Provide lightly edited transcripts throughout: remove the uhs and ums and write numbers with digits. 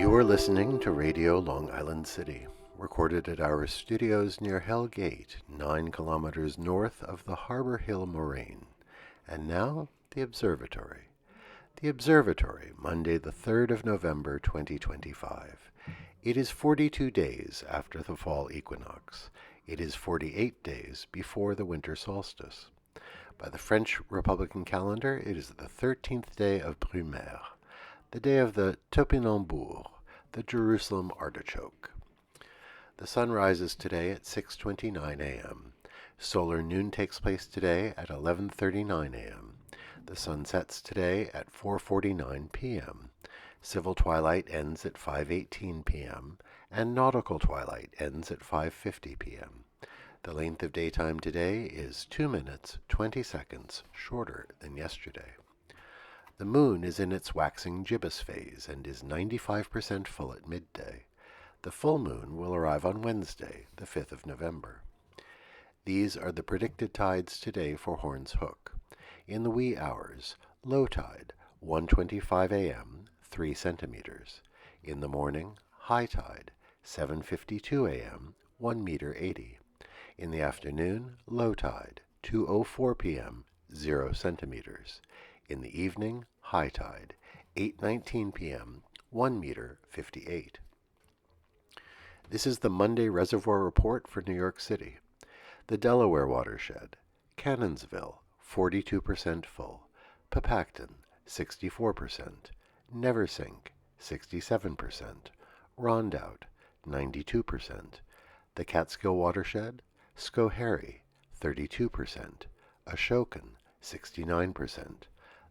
You are listening to Radio Long Island City, recorded at our studios near Hell Gate, 9 kilometers north of the Harbor Hill Moraine. And now, the Observatory. The Observatory, Monday the 3rd of November, 2025. It is 42 days after the fall equinox. It is 48 days before the winter solstice. By the French Republican calendar, it is the 13th day of Brumaire, the day of the topinambour, the Jerusalem artichoke. The sun rises today at 6:29 a.m. Solar noon takes place today at 11:39 a.m. The sun sets today at 4:49 p.m. Civil twilight ends at 5:18 p.m., and nautical twilight ends at 5:50 p.m. The length of daytime today is 2 minutes, 20 seconds shorter than yesterday. The moon is in its waxing gibbous phase and is 95% full at midday. The full moon will arrive on Wednesday, the 5th of November. These are the predicted tides today for Horns Hook. In the wee hours, low tide, 1:25 a.m., 3 centimeters. In the morning, high tide, 7:52 a.m., 1 meter 80. In the afternoon, low tide, 2:04 p.m., 0 centimeters. In the evening, high tide, 8:19 p.m., 1 meter 58. This is the Monday Reservoir Report for New York City. The Delaware watershed, Cannonsville, 42% full. Papacton, 64%. Neversink, 67%. Rondout, 92%. The Catskill watershed, Schoharie, 32%. Ashokan, 69%.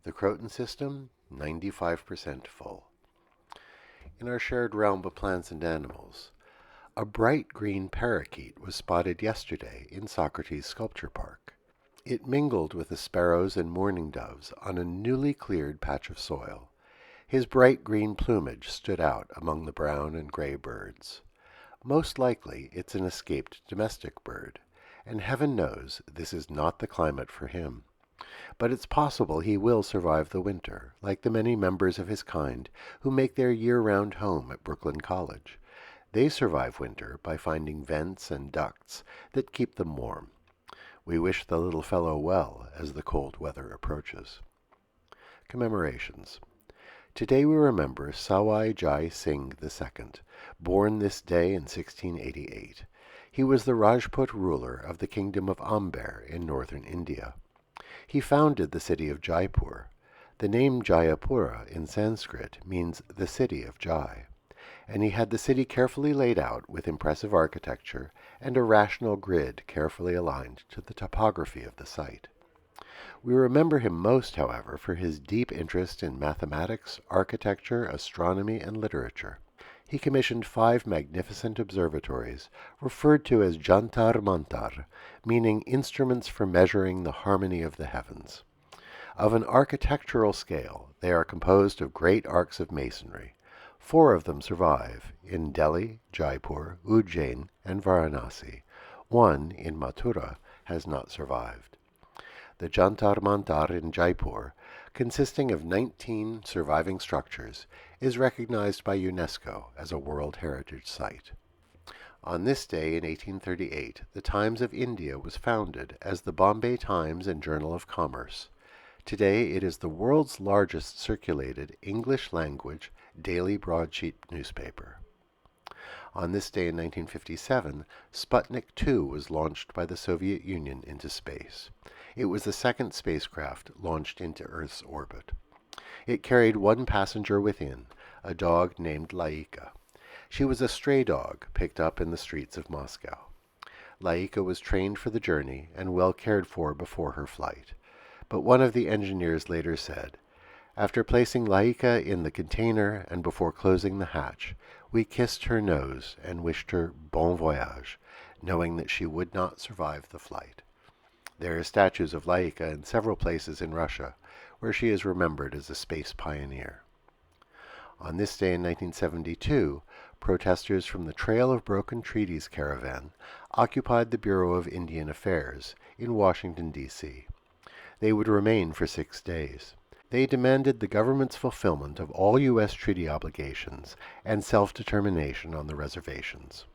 The Croton system, 95% full. In our shared realm of plants and animals, a bright green parakeet was spotted yesterday in Socrates Sculpture Park. It mingled with the sparrows and mourning doves on a newly cleared patch of soil. His bright green plumage stood out among the brown and gray birds. Most likely it's an escaped domestic bird, and heaven knows this is not the climate for him. But it's possible he will survive the winter, like the many members of his kind who make their year-round home at Brooklyn College. They survive winter by finding vents and ducts that keep them warm. We wish the little fellow well as the cold weather approaches. Commemorations. Today we remember Sawai Jai Singh II, born this day in 1688. He was the Rajput ruler of the kingdom of Amber in northern India. He founded the city of Jaipur. The name Jayapura in Sanskrit means the city of Jai, and he had the city carefully laid out with impressive architecture and a rational grid carefully aligned to the topography of the site. We remember him most, however, for his deep interest in mathematics, architecture, astronomy, and literature. He commissioned 5 magnificent observatories, referred to as Jantar Mantar, meaning instruments for measuring the harmony of the heavens. Of an architectural scale, they are composed of great arcs of masonry. 4 of them survive, in Delhi, Jaipur, Ujjain, and Varanasi. 1, in Mathura, has not survived. The Jantar Mantar in Jaipur, consisting of 19 surviving structures, is recognized by UNESCO as a World Heritage Site. On this day in 1838, the Times of India was founded as the Bombay Times and Journal of Commerce. Today it is the world's largest circulated English-language daily broadsheet newspaper. On this day in 1957, Sputnik 2 was launched by the Soviet Union into space. It was the second spacecraft launched into Earth's orbit. It carried 1 passenger within, a dog named Laika. She was a stray dog picked up in the streets of Moscow. Laika was trained for the journey and well cared for before her flight. But one of the engineers later said, "After placing Laika in the container and before closing the hatch, we kissed her nose and wished her bon voyage, knowing that she would not survive the flight." There are statues of Laika in several places in Russia, where she is remembered as a space pioneer. On this day in 1972, protesters from the Trail of Broken Treaties caravan occupied the Bureau of Indian Affairs in Washington, D.C. They would remain for 6 days. They demanded the government's fulfillment of all U.S. treaty obligations and self-determination on the reservations.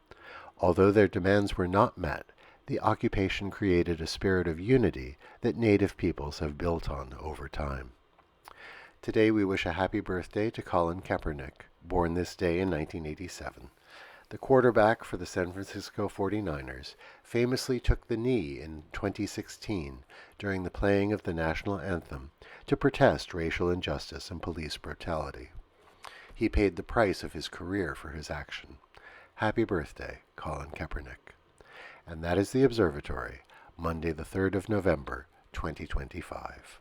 Although their demands were not met, the occupation created a spirit of unity that Native peoples have built on over time. Today we wish a happy birthday to Colin Kaepernick, born this day in 1987. The quarterback for the San Francisco 49ers famously took the knee in 2016 during the playing of the national anthem to protest racial injustice and police brutality. He paid the price of his career for his action. Happy birthday, Colin Kaepernick. And that is the Observatory, Monday the 3rd of November, 2025.